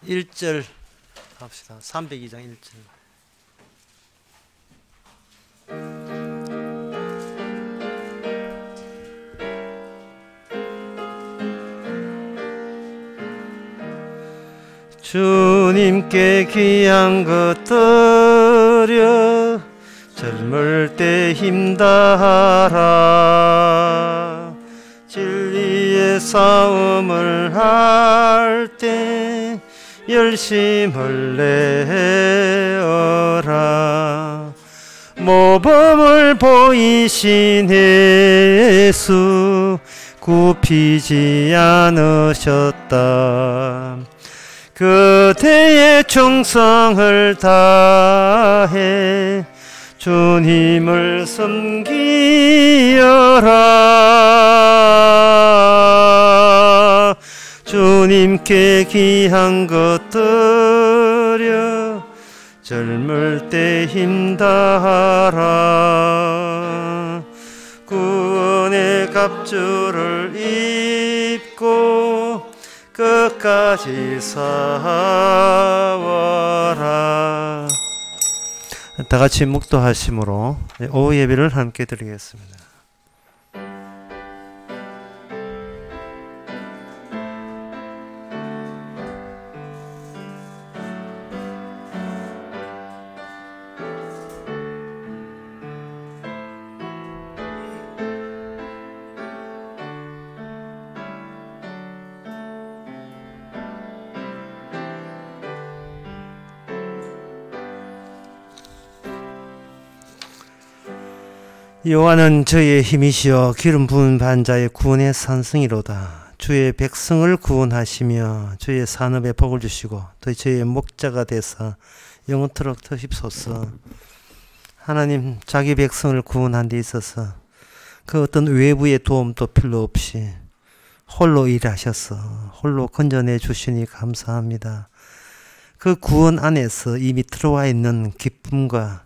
1절 합시다. 302장 1절. 주님께 귀한 것 드려 젊을 때 힘다하라. 진리의 싸움을 할 때 열심을 내어라. 모범을 보이신 예수 굽히지 않으셨다. 그대의 충성을 다해 주님을 섬기어라. 주님께 귀한 것 드려 젊을 때 힘다하라. 구원의 갑주를 입고 끝까지 싸워라. 다 같이 묵도하심으로 오후 예배를 함께 드리겠습니다. 여호와는 저의 힘이시여 기름 부은 반자의 구원의 산성이로다. 주의 백성을 구원하시며 주의 산업에 복을 주시고 또 저의 목자가 되사 영원토록 터십소서. 하나님, 자기 백성을 구원한 데 있어서 그 어떤 외부의 도움도 필요 없이 홀로 일하셔서 홀로 건져내 주시니 감사합니다. 그 구원 안에서 이미 들어와 있는 기쁨과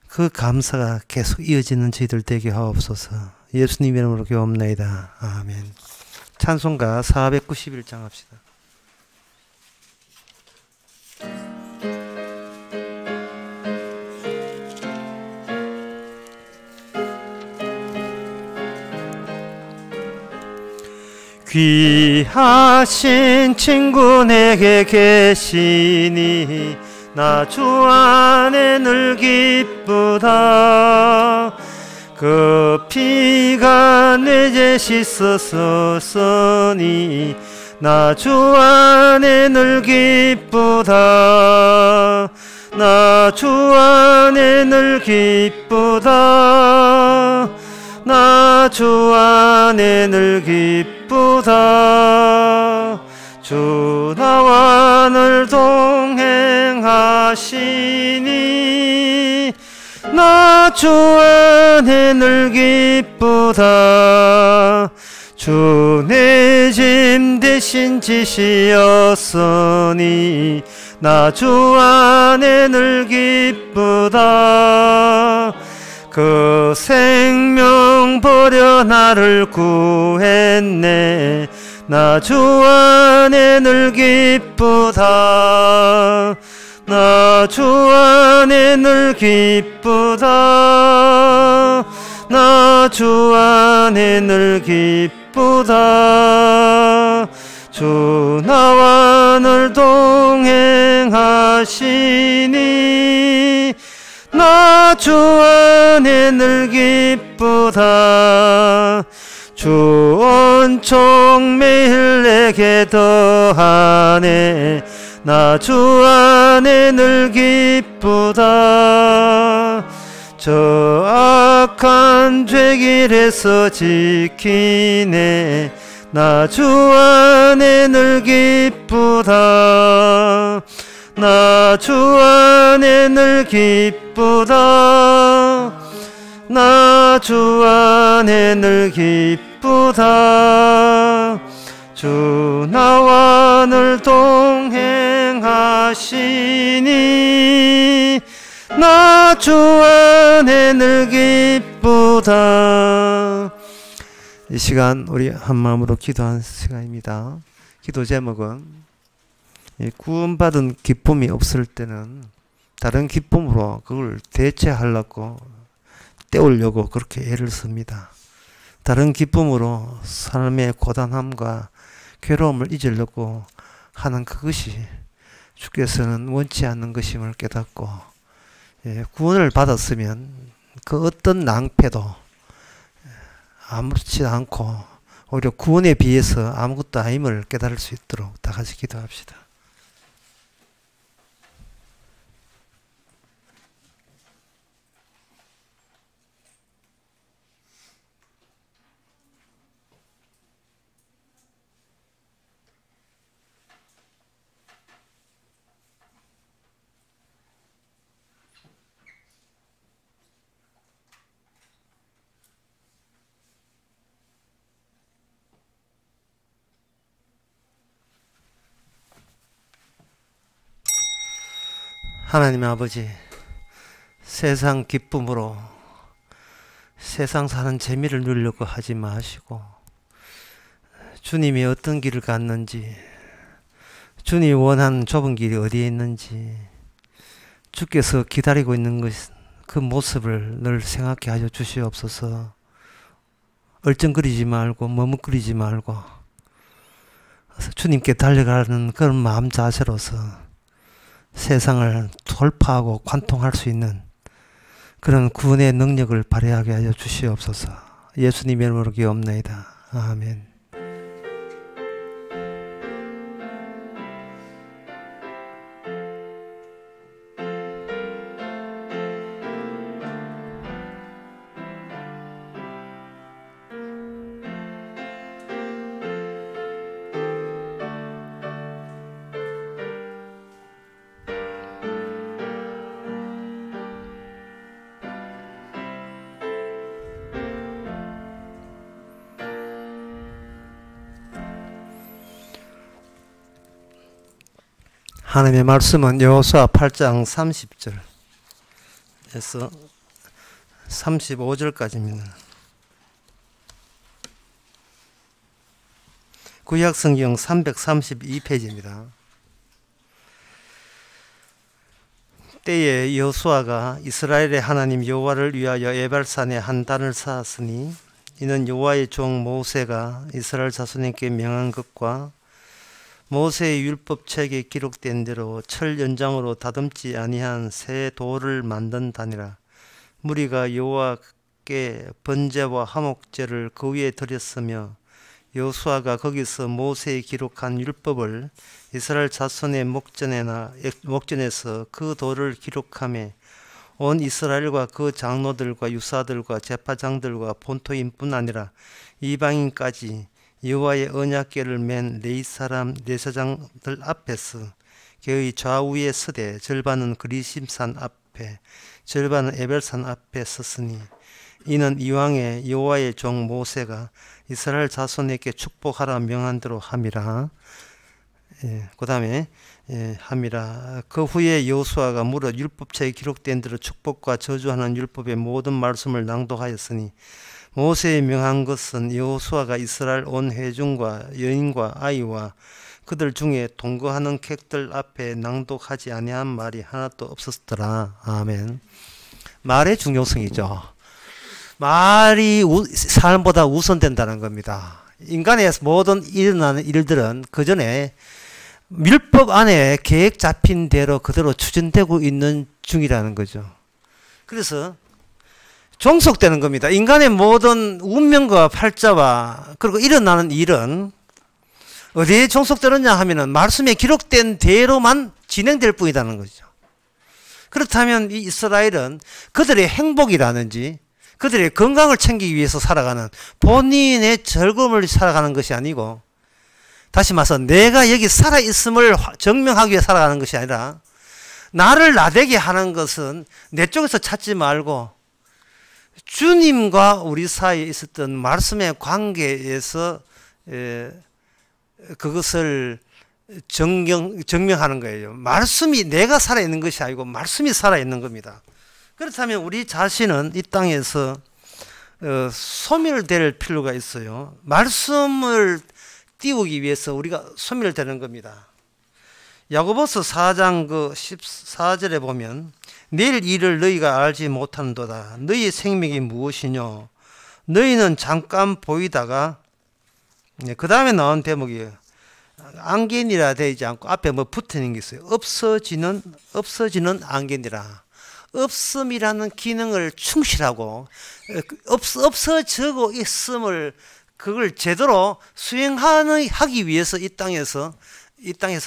그 감사가 계속 이어지는 저희들 되게 하옵소서. 예수님 이름으로 기도합나이다. 아멘. 찬송가 491장 합시다. 귀하신 친구 내게 계시니 나 주 안에 늘 기쁘다. 그 피가 내 죄 씻었으니 나 주 안에 늘 기쁘다. 나 주 안에 늘 기쁘다. 나 주 안에 늘 기쁘다. 주 나와 늘 동행하시니 나 주 안에 늘 기쁘다. 주 내 짐 대신 지시었으니 나 주 안에 늘 기쁘다. 그 생명 버려 나를 구했네. 나 주 안에 늘 기쁘다. 나 주 안에 늘 기쁘다. 나 주 안에 늘 기쁘다. 주 나와 늘 동행하시니 나 주 안에 늘 기쁘다. 주 온총 매일 내게 더하네. 나 주 안에 늘 기쁘다. 저 악한 죄길에서 지키네. 나 주 안에 늘 기쁘다. 나 주 안에 늘 기쁘다. 나 주 안에 늘 기쁘다. 주 나와 늘 동행하시니 나 주 안에 늘 기쁘다. 이 시간 우리 한마음으로 기도하는 시간입니다. 기도 제목은 구원받은 기쁨이 없을 때는 다른 기쁨으로 그걸 대체하려고 때우려고 그렇게 애를 씁니다. 다른 기쁨으로 삶의 고단함과 괴로움을 잊으려고 하는 그것이 주께서는 원치 않는 것임을 깨닫고, 구원을 받았으면 그 어떤 낭패도 아무렇지 않고 오히려 구원에 비해서 아무것도 아님을 깨달을 수 있도록 다 같이 기도합시다. 하나님 아버지, 세상 기쁨으로 세상 사는 재미를 누리려고 하지 마시고, 주님이 어떤 길을 갔는지, 주님이 원하는 좁은 길이 어디에 있는지, 주께서 기다리고 있는 그 모습을 늘 생각해 하여 주시옵소서. 얼쩡거리지 말고 머뭇거리지 말고 주님께 달려가는 그런 마음 자세로서 세상을 돌파하고 관통할 수 있는 그런 구원의 능력을 발휘하게 하여 주시옵소서. 예수님의 이름으로 기도옵나이다. 아멘. 하나님의 말씀은 여호수아 8장 30절에서 35절까지입니다. 구약성경 332페이지입니다. 때에 여호수아가 이스라엘의 하나님 여호와를 위하여 에발산에 한 단을 쌓았으니 이는 여호와의 종 모세가 이스라엘 자손에게 명한 것과 모세의 율법책에 기록된 대로 철 연장으로 다듬지 아니한 새 돌을 만든 단이라. 무리가 여호와께 번제와 화목제를 그 위에 드렸으며 여호수아가 거기서 모세의 기록한 율법을 이스라엘 자손의 목전에서 그 돌을 기록하며 온 이스라엘과 그 장로들과 유사들과 제사장들과 본토인뿐 아니라 이방인까지 여호와의 언약궤를 맨 레위 사람 제사장들 앞에서 그의 좌우에 서되 절반은 그리심산 앞에 절반은 에벨산 앞에 섰으니 이는 이왕에 여호와의 종 모세가 이스라엘 자손에게 축복하라 명한 대로 함이라. 그 다음에 함이라. 그 후에 여호수아가 무릇 율법책에 기록된 대로 축복과 저주하는 율법의 모든 말씀을 낭독하였으니 모세의 명한 것은 여호수아가 이스라엘 온 회중과 여인과 아이와 그들 중에 동거하는 객들 앞에 낭독하지 아니한 말이 하나도 없었더라. 아멘. 말의 중요성이죠. 말이 삶보다 우선된다는 겁니다. 인간의 모든 일어나는 일들은 그 전에 율법 안에 계획 잡힌 대로 그대로 추진되고 있는 중이라는 거죠. 그래서 종속되는 겁니다. 인간의 모든 운명과 팔자와 그리고 일어나는 일은 어디에 종속되느냐 하면은 말씀에 기록된 대로만 진행될 뿐이라는 거죠. 그렇다면 이 이스라엘은 그들의 행복이라든지 그들의 건강을 챙기기 위해서 살아가는 본인의 즐거움을 살아가는 것이 아니고, 다시 말해서 내가 여기 살아있음을 증명하기 위해 살아가는 것이 아니라 나를 나대게 하는 것은 내 쪽에서 찾지 말고 주님과 우리 사이에 있었던 말씀의 관계에서 그것을 증명하는 거예요. 말씀이 내가 살아있는 것이 아니고 말씀이 살아있는 겁니다. 그렇다면 우리 자신은 이 땅에서 소멸될 필요가 있어요. 말씀을 띄우기 위해서 우리가 소멸되는 겁니다. 야고보서 4장 그 14절에 보면 내일 일을 너희가 알지 못하는도다. 너희의 생명이 무엇이뇨? 너희는 잠깐 보이다가 그 다음에 나온 대목이에요. 안견이라 되지 않고 앞에 뭐 붙어있는 게 있어요. 없어지는 안견이라. 없음이라는 기능을 충실하고 없어지고 있음을 그걸 제대로 수행하기 위해서 이 땅에서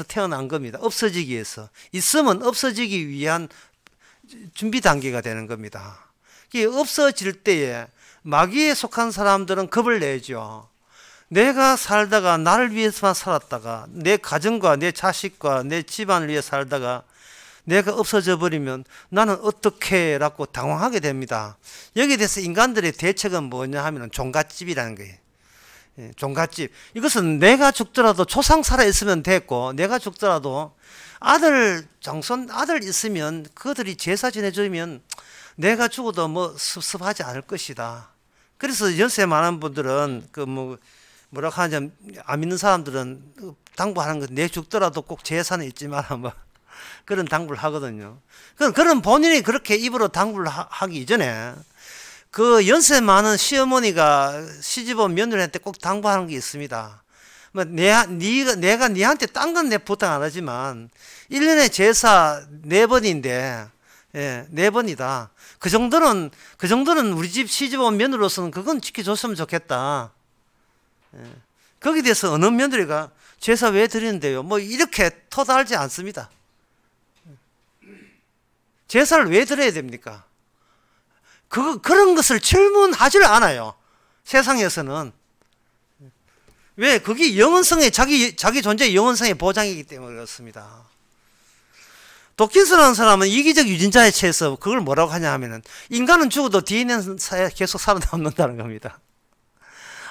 태어난 겁니다. 없어지기 위해서. 있음은 없어지기 위한 준비 단계가 되는 겁니다. 이게 없어질 때에 마귀에 속한 사람들은 겁을 내죠. 내가 살다가 나를 위해서만 살았다가 내 가정과 내 자식과 내 집안을 위해 살다가 내가 없어져 버리면 나는 어떻게 라고 당황하게 됩니다. 여기에 대해서 인간들의 대책은 뭐냐 하면 종갓집이라는 거예요. 종갓집. 이것은 내가 죽더라도 조상 살아있으면 됐고, 내가 죽더라도 장손 아들 있으면 그들이 제사 지내주면 내가 죽어도 뭐 섭섭하지 않을 것이다. 그래서 연세 많은 분들은 뭐라고 하냐면 안 믿는 사람들은 당부하는 건 내 죽더라도 꼭 제사는 잊지 마라 뭐 그런 당부를 하거든요. 그런 본인이 그렇게 입으로 당부를 하기 이전에 그 연세 많은 시어머니가 시집온 며느리한테 꼭 당부하는 게 있습니다. 뭐 내가 니한테 딴 건 내 부탁 안 하지만 1년에 제사 4번인데 4번이다. 그 정도는 우리 집 시집온 며느리로서는 그건 지켜줬으면 좋겠다. 거기에 대해서 어느 며느리가 제사 왜 드리는데요? 뭐 이렇게 토달지 않습니다. 제사를 왜 드려야 됩니까? 그런 것을 질문하지를 않아요. 세상에서는. 왜? 그게 영원성의 자기 존재의 영원성의 보장이기 때문에 그렇습니다. 도킨스라는 사람은 이기적 유전자에 취해서 그걸 뭐라고 하냐 하면은 인간은 죽어도 DNA는 계속 살아남는다는 겁니다.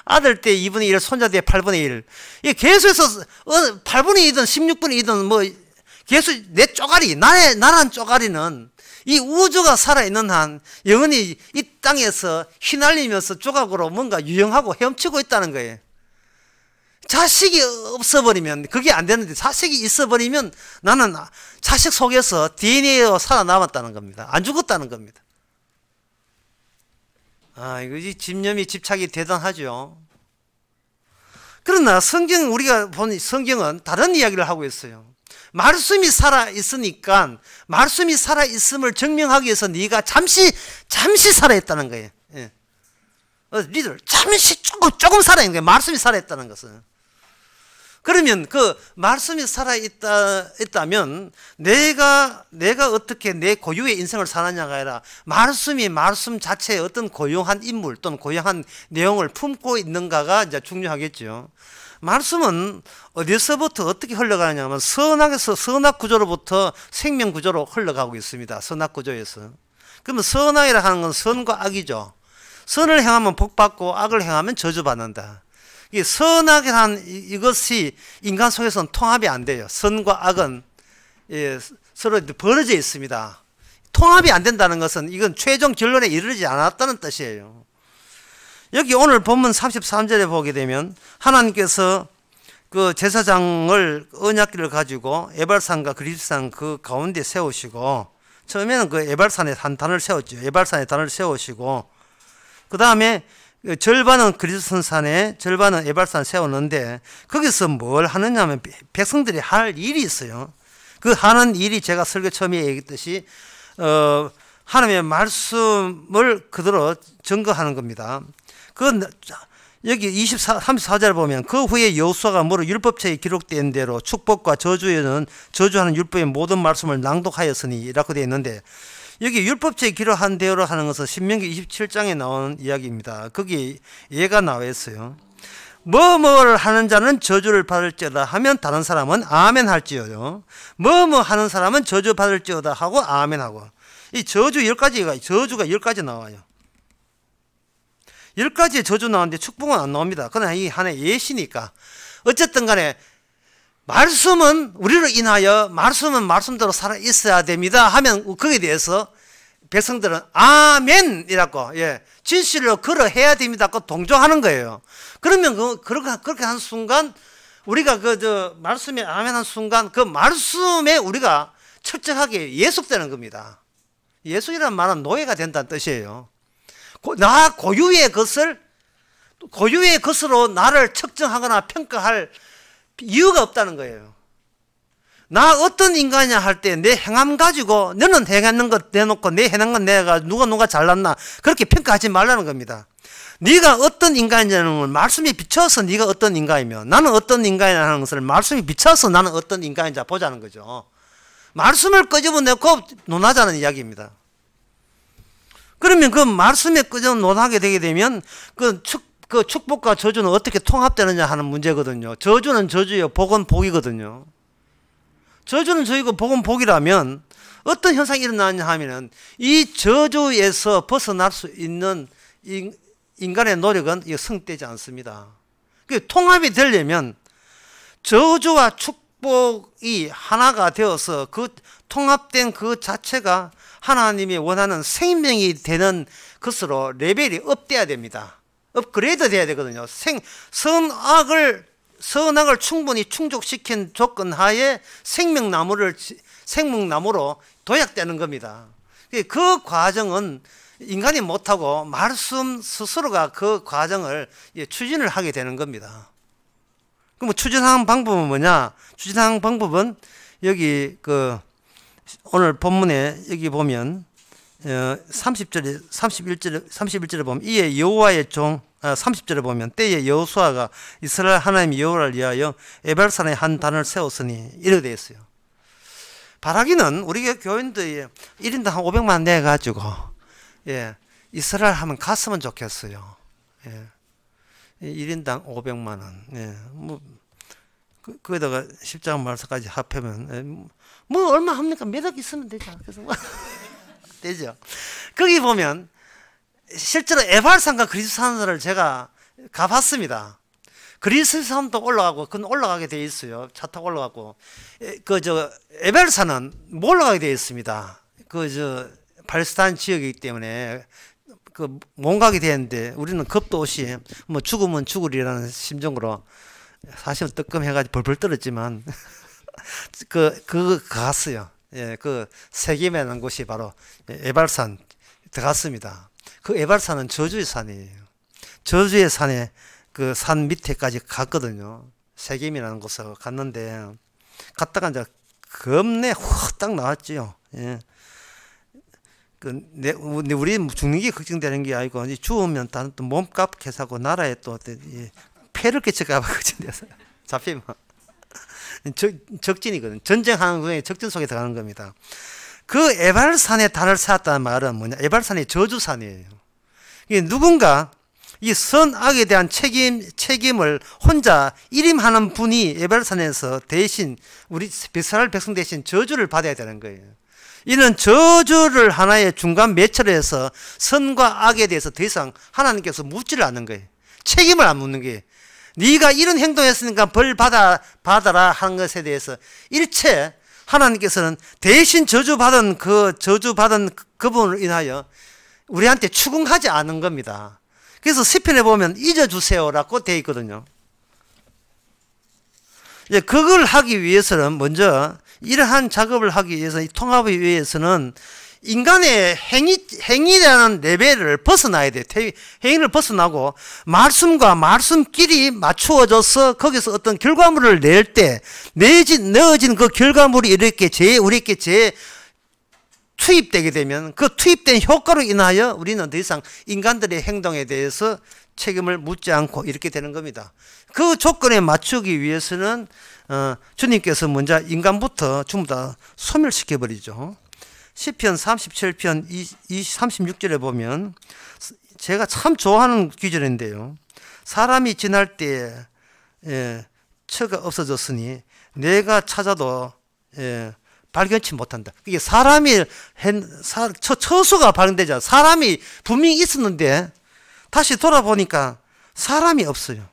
아들 때 2분의 1, 손자 때 8분의 1. 이게 계속해서 8분의 2든 16분의 2든 뭐 계속 내 쪼가리, 나란 쪼가리는 이 우주가 살아있는 한 영원히 이 땅에서 휘날리면서 조각으로 뭔가 유영하고 헤엄치고 있다는 거예요. 자식이 없어버리면 그게 안 되는데 자식이 있어버리면 나는 자식 속에서 DNA로 살아남았다는 겁니다. 안 죽었다는 겁니다. 이거 집념이 집착이 대단하죠. 그러나 우리가 본 성경은 다른 이야기를 하고 있어요. 말씀이 살아있으니까 말씀이 살아있음을 증명하기 위해서 네가 잠시 살아있다는 거예요. 니들 잠시 조금 살아있는 거예요. 말씀이 살아있다는 것은. 그러면 그 말씀이 살아있다면 내가 어떻게 내 고유의 인생을 사느냐가 아니라 말씀 자체의 어떤 고유한 인물 또는 고유한 내용을 품고 있는가가 이제 중요하겠죠. 말씀은 어디서부터 어떻게 흘러가느냐 하면 선악 구조로부터 생명 구조로 흘러가고 있습니다. 선악 구조에서. 그러면 선악이라 하는 건 선과 악이죠. 선을 행하면 복받고 악을 행하면 저주받는다. 이 선악이라는 이것이 인간 속에서는 통합이 안 돼요. 선과 악은 서로 벌어져 있습니다. 통합이 안 된다는 것은 이건 최종 결론에 이르지 않았다는 뜻이에요. 여기 오늘 본문 33절에 보게 되면 하나님께서 그 제사장을 언약궤를 가지고 에발산과 그리스산 그 가운데 세우시고 처음에는 그 에발산에 한 단을 세웠죠. 에발산에 단을 세우시고 그 다음에 절반은 그리스산에 절반은 에발산에 세웠는데 거기서 뭘 하느냐 하면 백성들이 할 일이 있어요. 그 하는 일이 제가 설교 처음에 얘기했듯이 하나님의 말씀을 그대로 증거하는 겁니다. 여기 34절을 보면 그 후에 여호수아가 무릇 율법책에 기록된 대로 축복과 저주하는 율법의 모든 말씀을 낭독하였으니 라고 되어 있는데 여기 율법책에 기록한 대로 하는 것은 신명기 27장에 나오는 이야기입니다. 거기 예가 나와 있어요. 뭐뭐를 하는 자는 저주를 받을지어다 하면 다른 사람은 아멘 할지어요. 뭐뭐 하는 사람은 저주 받을지어다 하고 아멘 하고. 이 저주가 10가지 나와요. 10가지의 저주 나오는데 축복은 안 나옵니다. 그러나 이 하나의 예시니까. 어쨌든 간에 말씀은 우리를 인하여 말씀은 말씀대로 살아 있어야 됩니다 하면 거기에 대해서 백성들은 아멘이라고 진실로 그러해야 됩니다 고 동조하는 거예요. 그러면 그렇게 한 순간 우리가 말씀에 아멘한 순간 그 말씀에 우리가 철저하게 예속되는 겁니다. 예속이라는 말은 노예가 된다는 뜻이에요. 나 고유의 것으로 나를 측정하거나 평가할 이유가 없다는 거예요. 나 어떤 인간이냐 할 때 내 행함 가지고 너는 행하는 것 내놓고 내 해낸 건 내가 누가 잘났나 그렇게 평가하지 말라는 겁니다. 네가 어떤 인간이냐는 걸 말씀에 비춰서 네가 어떤 인간이며 나는 어떤 인간이라는 것을 말씀에 비춰서 나는 어떤 인간인지 보자는 거죠. 말씀을 끄집어내고 논하자는 이야기입니다. 그러면 그 말씀에 끄집어 논하게 되게 되면 그 축복과 저주는 어떻게 통합되느냐 하는 문제거든요. 저주는 저주예요. 복은 복이거든요. 저주는 저주고 복은 복이라면 어떤 현상이 일어나냐 하면은 이 저주에서 벗어날 수 있는 인간의 노력은 성되지 않습니다. 통합이 되려면 저주와 축복이 하나가 되어서 그 통합된 그 자체가 하나님이 원하는 생명이 되는 것으로 레벨이 업돼야 됩니다. 업그레이드 돼야 되거든요. 선악을 충분히 충족시킨 조건 하에 생명나무로 도약되는 겁니다. 그 과정은 인간이 못하고 말씀 스스로가 그 과정을 추진을 하게 되는 겁니다. 그럼 추진하는 방법은 뭐냐? 추진하는 방법은 여기 오늘 본문에 여기 보면 31절에 보면 이에 여호와의 종 30절에 보면 때에 여호수아가 이스라엘 하나님 여호와를 위하여 에발산에 한 단을 세웠으니 이렇게 되어 있어요. 바라기는 우리 교인들이 1인당 한 500만 원 내가지고 이스라엘 하면 갔으면 좋겠어요. 1인당 500만 원. 거기다가 십자가 말씀까지 합하면 얼마 합니까? 몇 억 있으면 되죠. 그래서 되죠. 거기 보면 실제로 에발산과 그리스산을 제가 가봤습니다. 그리스산도 올라가고 그건 올라가게 돼 있어요. 차 타고 올라가고 에발산은 못 올라가게 돼 있습니다. 팔레스타인 지역이기 때문에 못 가게 되는데 우리는 겁도 없이 죽으면 죽으리라는 심정으로 사실은 뜨끔해가지고 벌벌 떨었지만 갔어요. 세겜이라는 곳이 바로 에발산 들어갔습니다. 그 에발산은 저주의 산이에요. 저주의 산에 그 산 밑에까지 갔거든요. 세겜이라는 곳에 갔는데 갔다가 이제 겁내 후딱 나왔지요. 우리 죽는 게 걱정되는 게 아니고 죽으면 다른 또 몸값 계산하고 나라에 또 폐를 끼쳐가봐 걱정돼서 잡히면 적진이거든. 전쟁하는 거에 적진 속에 들어가는 겁니다. 그 에발산에 단을 쌓았다는 말은 뭐냐? 에발산이 저주산이에요. 이게 누군가 이 선악에 대한 책임을 혼자 일임하는 분이 에발산에서 대신 우리 이스라엘 백성 대신 저주를 받아야 되는 거예요. 이는 저주를 하나의 중간 매체로 해서 선과 악에 대해서 더 이상 하나님께서 묻지를 않는 거예요. 책임을 안 묻는 거예요. 네가 이런 행동했으니까 벌 받아라 하는 것에 대해서 일체 하나님께서는 대신 저주받은 그분을 인하여 우리한테 추궁하지 않은 겁니다. 그래서 시편에 보면 잊어주세요라고 되어 있거든요. 이제 그걸 하기 위해서는 먼저 이러한 작업을 하기 위해서 이 통합을 위해서는 인간의 행위라는 레벨을 벗어나야 돼. 행위를 벗어나고 말씀과 말씀끼리 맞추어져서 거기서 어떤 결과물을 낼 때 넣어진 그 결과물이 우리에게 투입되게 되면 그 투입된 효과로 인하여 우리는 더 이상 인간들의 행동에 대해서 책임을 묻지 않고 이렇게 되는 겁니다. 그 조건에 맞추기 위해서는 주님께서 먼저 인간부터 전부 다 소멸시켜버리죠. 시편 37편 36절에 보면 제가 참 좋아하는 기절인데요. 사람이 지날 때에 처가 없어졌으니 내가 찾아도 발견치 못한다. 이게 사람이 처수가 발견되자 사람이 분명히 있었는데 다시 돌아보니까 사람이 없어요.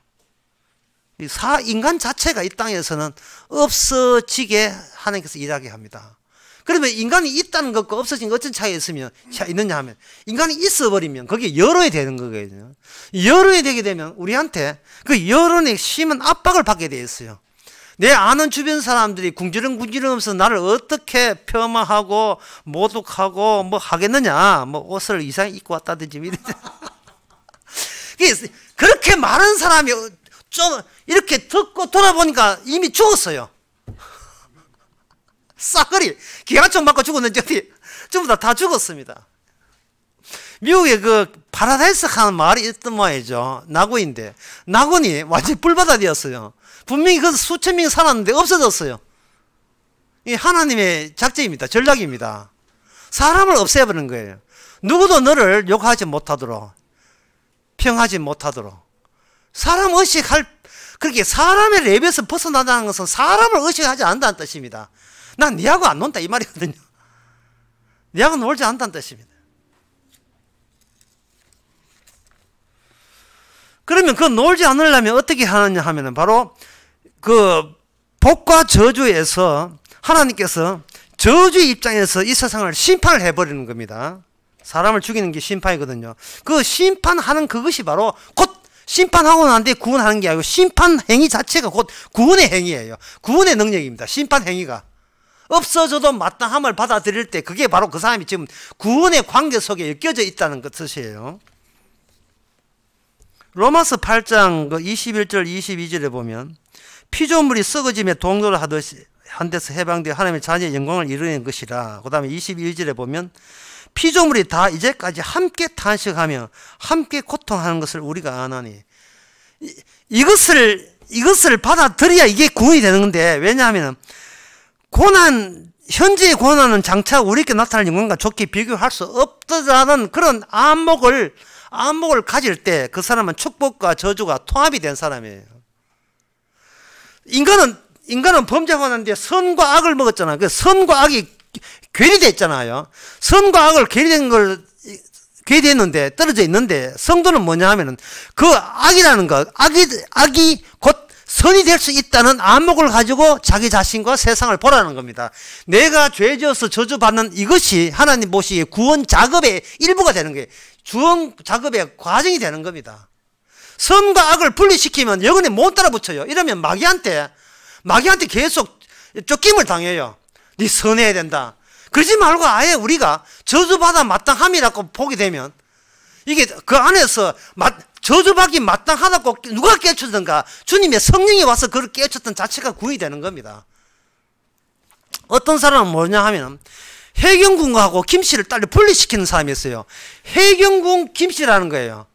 인간 자체가 이 땅에서는 없어지게 하나님께서 일하게 합니다. 그러면 인간이 있다는 것과 없어진 것 어떤 차이가 있느냐 하면, 인간이 있어버리면 그게 여론이 되는 거거든요. 여론이 되게 되면 우리한테 그 여론의 심한 압박을 받게 돼 있어요. 내 아는 주변 사람들이 궁지렁궁지렁하면서 나를 어떻게 폄하하고 모독하고 뭐 하겠느냐, 뭐 옷을 이상하게 입고 왔다든지 그렇게 많은 사람이 좀 이렇게 듣고 돌아보니까 이미 죽었어요. 싸그리 기관총 맞고 죽었는지 어디 전부 다 죽었습니다. 미국에 그 파라다이스 하는 마을이 있던 모양이죠. 나고인데 나고니 완전히 불바다 되었어요. 분명히 그 수천 명이 살았는데 없어졌어요. 이 하나님의 작전입니다. 전략입니다. 사람을 없애버리는 거예요. 누구도 너를 욕하지 못하도록, 평하지 못하도록. 사람 의식할, 그렇게 사람의 랩에서 벗어나다는 것은 사람을 의식하지 않는다는 뜻입니다. 난 니하고 안 논다 이 말이거든요. 니하고 놀지 않는다는 뜻입니다. 그러면 그 놀지 않으려면 어떻게 하느냐 하면은 바로 그 복과 저주에서 하나님께서 저주의 입장에서 이 세상을 심판을 해버리는 겁니다. 사람을 죽이는 게 심판이거든요. 그 심판하는 그것이 바로 곧 심판하고 난 뒤에 구원하는 게 아니고 심판 행위 자체가 곧 구원의 행위예요. 구원의 능력입니다. 심판 행위가. 없어져도 마땅함을 받아들일 때 그게 바로 그 사람이 지금 구원의 관계 속에 엮여져 있다는 그 뜻이에요. 로마서 8장 21절 22절에 보면 피조물이 썩어짐에 동조를 하듯이 한 데서 해방되어 하나님의 자녀의 영광을 이루는 것이라. 그 다음에 22절에 보면 피조물이 다 이제까지 함께 탄식하며 함께 고통하는 것을 우리가 아나니. 이것을 받아들여야 이게 구원이 되는 건데, 왜냐하면 현재의 고난은 장차 우리에게 나타날 영광과 좋게 비교할 수 없다는 그런 안목을 가질 때 그 사람은 축복과 저주가 통합이 된 사람이에요. 인간은 범죄하고 난 뒤에 선과 악을 먹었잖아요. 그 선과 악이 괴리됐잖아요. 선과 악을 괴리됐는데, 떨어져 있는데, 성도는 뭐냐 하면은 그 악이라는 것, 악이 곧 선이 될 수 있다는 안목을 가지고 자기 자신과 세상을 보라는 겁니다. 내가 죄 지어서 저주받는 이것이 하나님 보시기에 구원 작업의 일부가 되는 거예요. 구원 작업의 과정이 되는 겁니다. 선과 악을 분리시키면 영원히 못 따라 붙여요. 이러면 마귀한테 계속 쫓김을 당해요. 네 선해야 된다. 그러지 말고 아예 우리가 저주받아 마땅함이라고 보게 되면 이게 그 안에서 저주받기 마땅하다고 누가 깨쳤던가 주님의 성령이 와서 그걸 깨쳤던 자체가 구원이 되는 겁니다. 어떤 사람은 뭐냐 하면 해경궁하고 김씨를 딸려 분리시키는 사람이 있어요. 해경궁 김씨라는 거예요.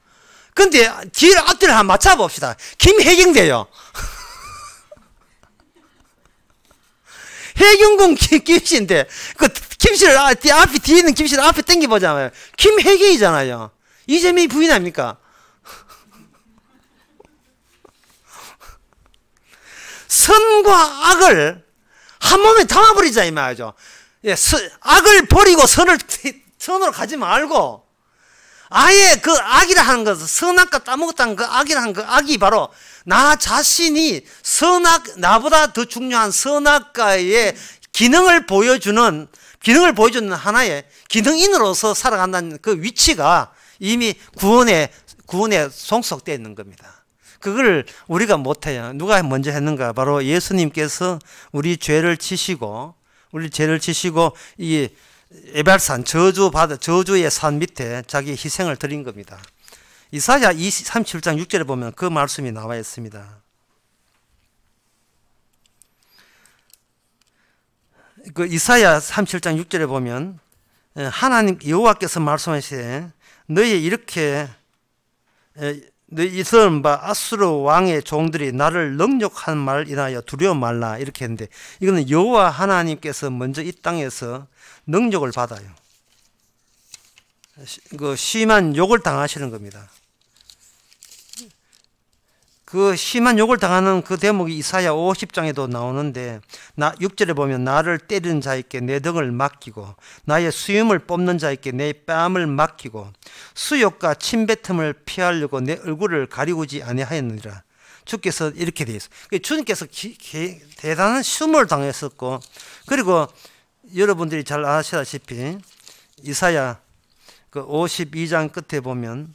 근데 뒤를 앞뒤를 한번 맞춰봅시다. 김해경돼요. 해경궁 김씨인데 그 김씨를 뒤에 있는 김씨를 앞에 당겨보자마요. 김해경이잖아요. 이재명이 부인 아닙니까? 선과 악을 한 몸에 담아버리자 이 말이죠. 예, 악을 버리고 선으로 가지 말고 아예 그 악이라 하는 것은 선악과 따먹었다는 그 악이라 하는 그 악이 바로 나 자신이 나보다 더 중요한 선악과의 기능을 보여주는 하나의 기능인으로서 살아간다는 그 위치가 이미 구원에 종속되어 있는 겁니다. 그걸 우리가 못해요. 누가 먼저 했는가? 바로 예수님께서 우리 죄를 지시고 이 에발산 저주의 산 밑에 자기 희생을 드린 겁니다. 이사야 37장 6절에 보면 그 말씀이 나와 있습니다. 그 이사야 37장 6절에 보면 하나님 여호와께서 말씀하시되 너희 이스라엘 바 아수르 왕의 종들이 나를 능욕한 말을 인하여 두려워 말라 이렇게 했는데 이거는 여호와 하나님께서 먼저 이 땅에서 능욕을 받아요. 그 심한 욕을 당하시는 겁니다. 그 심한 욕을 당하는 그 대목이 이사야 50장에도 나오는데 6절에 보면 나를 때리는 자에게 내 등을 맡기고 나의 수염을 뽑는 자에게 내 뺨을 맡기고 수욕과 침뱉음을 피하려고 내 얼굴을 가리우지 아니하였느니라. 주께서 이렇게 되어 있어요. 주님께서 대단한 수모를 당했었고 그리고 여러분들이 잘 아시다시피 이사야 그 52장 끝에 보면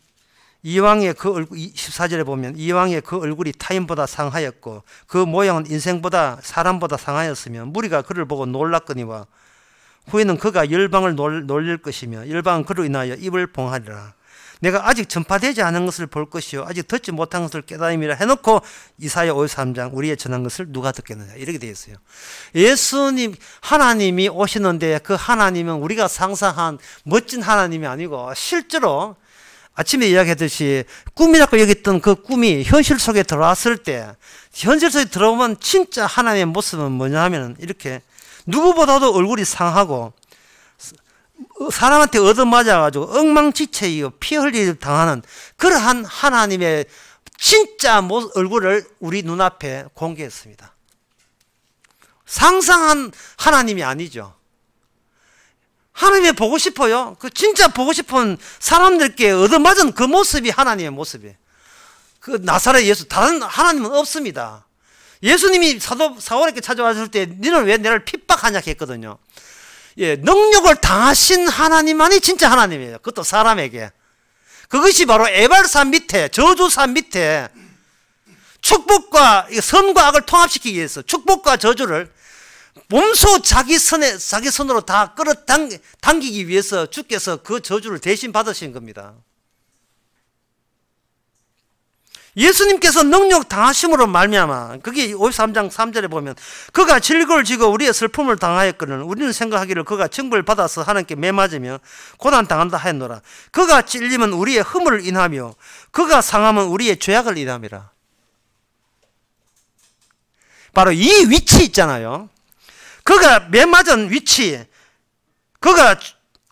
이왕의 그 얼굴 14절에 보면 이왕의 그 얼굴이 타인보다 상하였고 그 모양은 인생보다 사람보다 상하였으며 무리가 그를 보고 놀랐거니와 후에는 그가 열방을 놀릴 것이며 열방은 그로 인하여 입을 봉하리라. 내가 아직 전파되지 않은 것을 볼 것이요 아직 듣지 못한 것을 깨달음이라 해놓고 이사야 53장 우리의 전한 것을 누가 듣겠느냐 이렇게 되어 있어요. 예수님 하나님이 오시는데 그 하나님은 우리가 상상한 멋진 하나님이 아니고 실제로 아침에 이야기했듯이 꿈이라고 여겼던 그 꿈이 현실 속에 들어왔을 때 현실 속에 들어오면 진짜 하나님의 모습은 뭐냐 하면 이렇게 누구보다도 얼굴이 상하고 사람한테 얻어맞아가지고 엉망지체이고 피 흘리를 당하는 그러한 하나님의 진짜 얼굴을 우리 눈앞에 공개했습니다. 상상한 하나님이 아니죠. 하나님이 보고 싶어요. 그 진짜 보고 싶은 사람들께 얻어맞은 그 모습이 하나님의 모습이에요. 그 나사렛 예수 다른 하나님은 없습니다. 예수님이 사울에게 찾아왔을 때 너는 왜 나를 핍박하냐 했거든요. 예, 능력을 당하신 하나님만이 진짜 하나님이에요. 그것도 사람에게. 그것이 바로 에발산 밑에 저주산 밑에 축복과 선과 악을 통합시키기 위해서 축복과 저주를 몸소 자기 손으로 다 끌어당기기 위해서 주께서 그 저주를 대신 받으신 겁니다. 예수님께서 능력 당하심으로 말미암아 그게 53장 3절에 보면 그가 질거를 지고 우리의 슬픔을 당하였거늘 우리는 생각하기를 그가 징벌을 받아서 하나님께 매맞으며 고난 당한다 하였노라. 그가 찔림은 우리의 허물을 인하며 그가 상함은 우리의 죄악을 인함이라. 바로 이 위치 있잖아요. 그가 매맞은 위치, 그가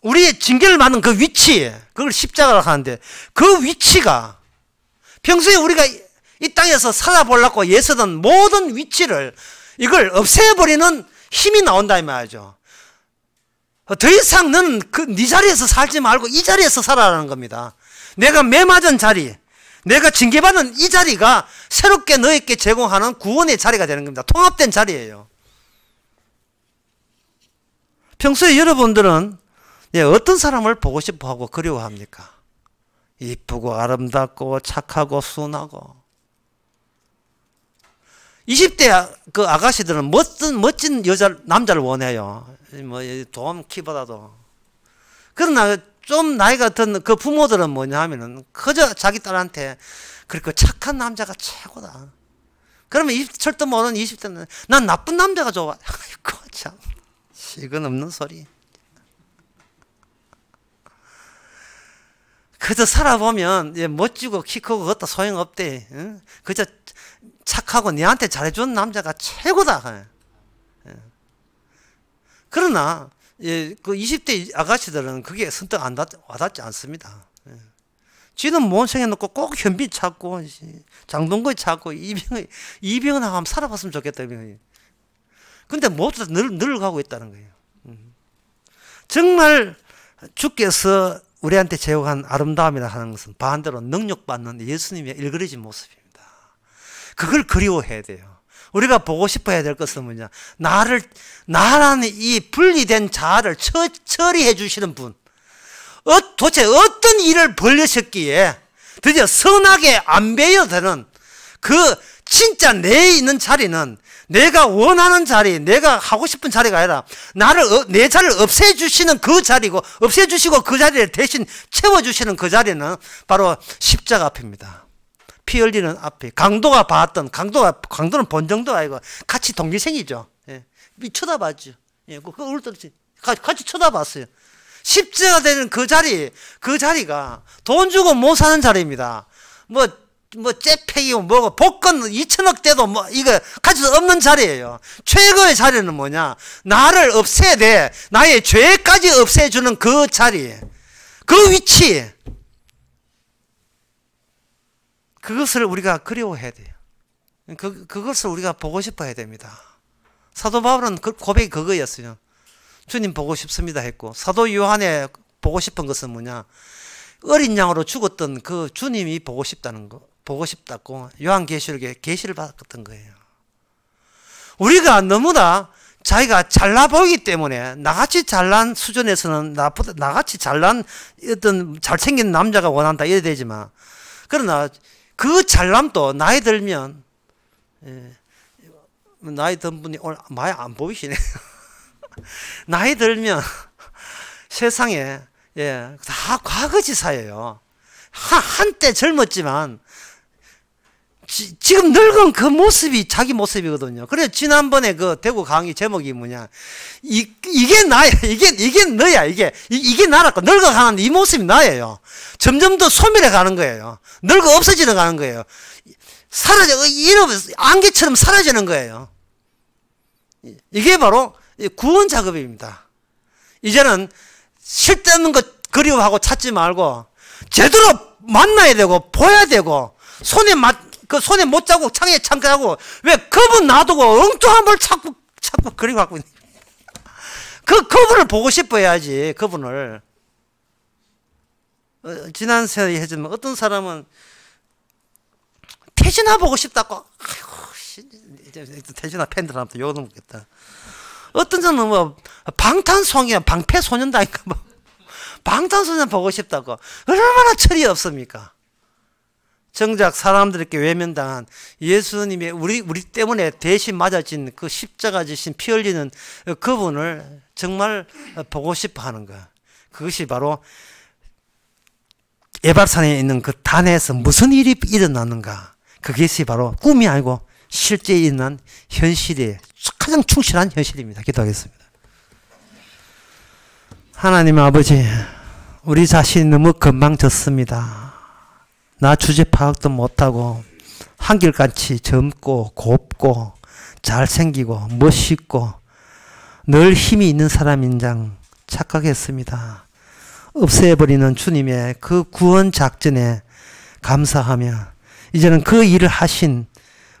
우리의 징계를 받는 그 위치, 그걸 십자가로 하는데 그 위치가 평소에 우리가 이 땅에서 살아보려고 애쓰던 모든 위치를 이걸 없애버리는 힘이 나온다 이 말이죠. 더 이상 너는 네 자리에서 살지 말고 이 자리에서 살아라는 겁니다. 내가 매맞은 자리, 내가 징계받은 이 자리가 새롭게 너에게 제공하는 구원의 자리가 되는 겁니다. 통합된 자리예요. 평소에 여러분들은 어떤 사람을 보고 싶어하고 그리워합니까? 이쁘고 아름답고 착하고 순하고 20대 그 아가씨들은 멋진 남자를 원해요. 뭐 돈 키보다도. 그러나 좀 나이가 든 그 부모들은 뭐냐 하면은 그저 자기 딸한테 그렇게 착한 남자가 최고다. 그러면 철도 모르는 20대는 난 나쁜 남자가 좋아. 아이고 참 시근 없는 소리. 그저 살아보면 멋지고 키 크고 그것도 소용없대. 그저 착하고 니한테 잘해주는 남자가 최고다. 그러나 그 20대 아가씨들은 그게 선뜻 와닿지 않습니다. 지는 모성해 놓고 꼭 현빈 찾고 장동건 찾고 이병헌 하고 한번 살아봤으면 좋겠다. 근데 모두 다 늙어가고 있다는 거예요. 정말 주께서 우리한테 제공한 아름다움이라 하는 것은 반대로 능력받는 예수님의 일그러진 모습입니다. 그걸 그리워해야 돼요. 우리가 보고 싶어야 될 것은 뭐냐? 나라는 이 분리된 자아를 처리해 주시는 분. 도대체 어떤 일을 벌리셨기에 드디어 선하게 안 배여되는 그 진짜 내 있는 자리는 내가 원하는 자리, 내가 하고 싶은 자리가 아니라 내 자리를 없애주시는 그 자리고 없애주시고 그 자리를 대신 채워주시는 그 자리는 바로 십자가 앞입니다. 피 흘리는 앞에 강도가 봤던 강도는 본 정도가 아니고 같이 동기생이죠. 예. 쳐다봤죠. 예. 같이 쳐다봤어요. 십자가 되는 그 자리가 돈 주고 못 사는 자리입니다. 째팩이고 뭐고 복권 2천억 대도 이거 가질 수 없는 자리예요. 최고의 자리는 뭐냐? 나를 없애되 나의 죄까지 없애주는 그 자리, 그 위치, 그것을 우리가 그리워해야 돼요. 그것을 우리가 보고 싶어 해야 됩니다. 사도 바울은 고백이 그거였어요. 주님 보고 싶습니다 했고, 사도 요한의 보고 싶은 것은 뭐냐? 어린 양으로 죽었던 그 주님이 보고 싶다는 거, 보고 싶다고 요한계시록에 계시를 받았던 거예요. 우리가 너무나 자기가 잘나 보이기 때문에 나같이 잘난 수준에서는 나같이 잘난 어떤 잘생긴 남자가 원한다 이래 되지만, 그러나 그 잘남도 나이 들면, 나이 든 분이 오늘 많이 안 보이시네. 나이 들면 세상에 다 과거지사예요. 한때 젊었지만 지금 늙은 그 모습이 자기 모습이거든요. 그래서 지난번에 그 대구 강의 제목이 뭐냐, 이게 나야, 이게 너야, 이게 나라고. 늙어가는 이 모습이 나예요. 점점 더 소멸해 가는 거예요. 늙어 없어지는 가는 거예요. 안개처럼 사라지는 거예요. 이게 바로 구원 작업입니다. 이제는 쓸데없는 것 그리워하고 찾지 말고 제대로 만나야 되고 보여야 되고, 손에 못 잡고 창에 참가하고, 왜 그분 놔두고 엉뚱한 걸 자꾸 그리워하고 있는, 그분을 보고 싶어 해야지. 그분을 지난 세대에 해주면, 어떤 사람은 태진아 보고 싶다고, 아이고 태진아 팬들한테 욕을 먹겠다. 어떤 사람은 뭐 방탄소년단, 방패소년단인가 뭐 방탄소년단 보고 싶다고. 얼마나 철이 없습니까? 정작 사람들에게 외면당한 예수님의 우리 때문에 대신 맞아진 그 십자가 지신 피 흘리는 그분을 정말 보고 싶어 하는 것. 그것이 바로 에발산에 있는 그 단에서 무슨 일이 일어났는가. 그것이 바로 꿈이 아니고 실제 일어난 현실의 가장 충실한 현실입니다. 기도하겠습니다. 하나님 아버지, 우리 자신이 너무 건망졌습니다. 나 주제 파악도 못하고 한결같이 젊고 곱고 잘생기고 멋있고 늘 힘이 있는 사람인 장 착각했습니다. 없애버리는 주님의 그 구원 작전에 감사하며, 이제는 그 일을 하신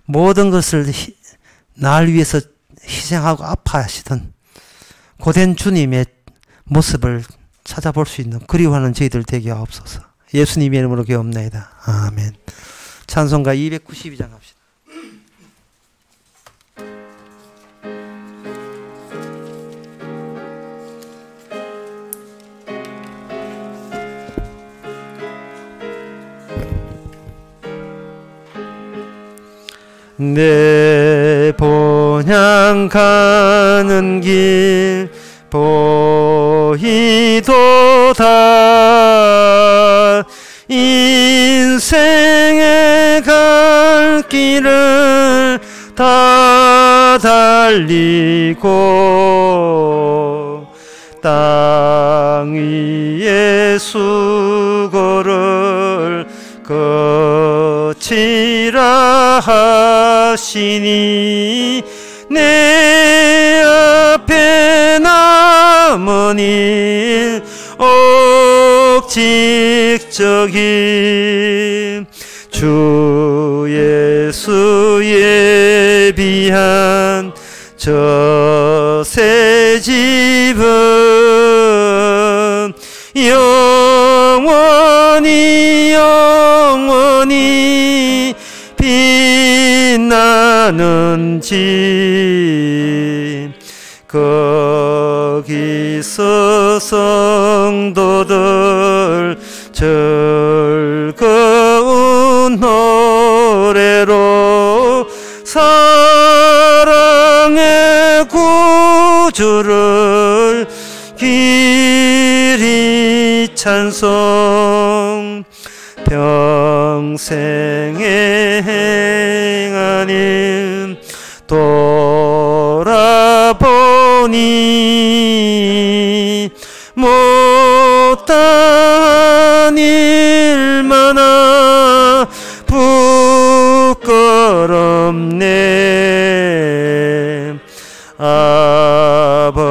모든 것을 날 위해서 희생하고 아파하시던 고된 주님의 모습을 찾아볼 수 있는 그리워하는 저희들 되게 하옵소서. 예수님의 이름으로 기도합나이다. 아멘. 찬송가 292장 합시다. 내 본향 가는 길 보이도다. 인생의 갈 길을 다 달리고 땅 위의 수고를 거치라 하시니, 내 앞에 남은 일 옥직적인 주 예수 예비한 저 새 집은 영원히 빛나는 집. 거기서 성도들 즐거운 노래로 사랑의 구주를 길이 찬송. 평생의 행하님 돌아보니 못한 일마나 부끄럽네. 아버지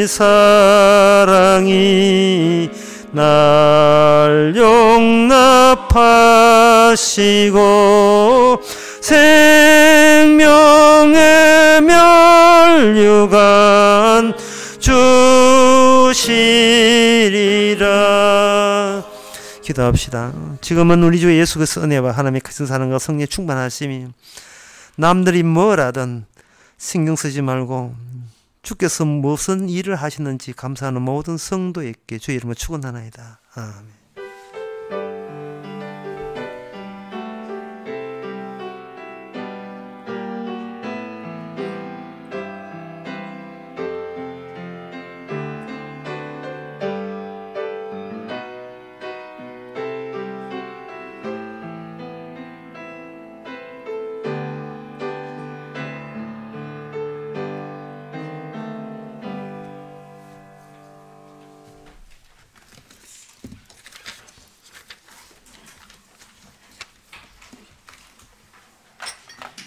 사랑이 날 용납하시고 생명의 면류관 주시리라. 기도합시다. 지금은 우리 주 예수 그리스도의 은혜와 하나님의 크신 사랑과 성령의 충만하심이 남들이 뭐라든 신경 쓰지 말고 주께서 무슨 일을 하시는지 감사하는 모든 성도에게 주의 이름으로 축원하나이다. 아멘.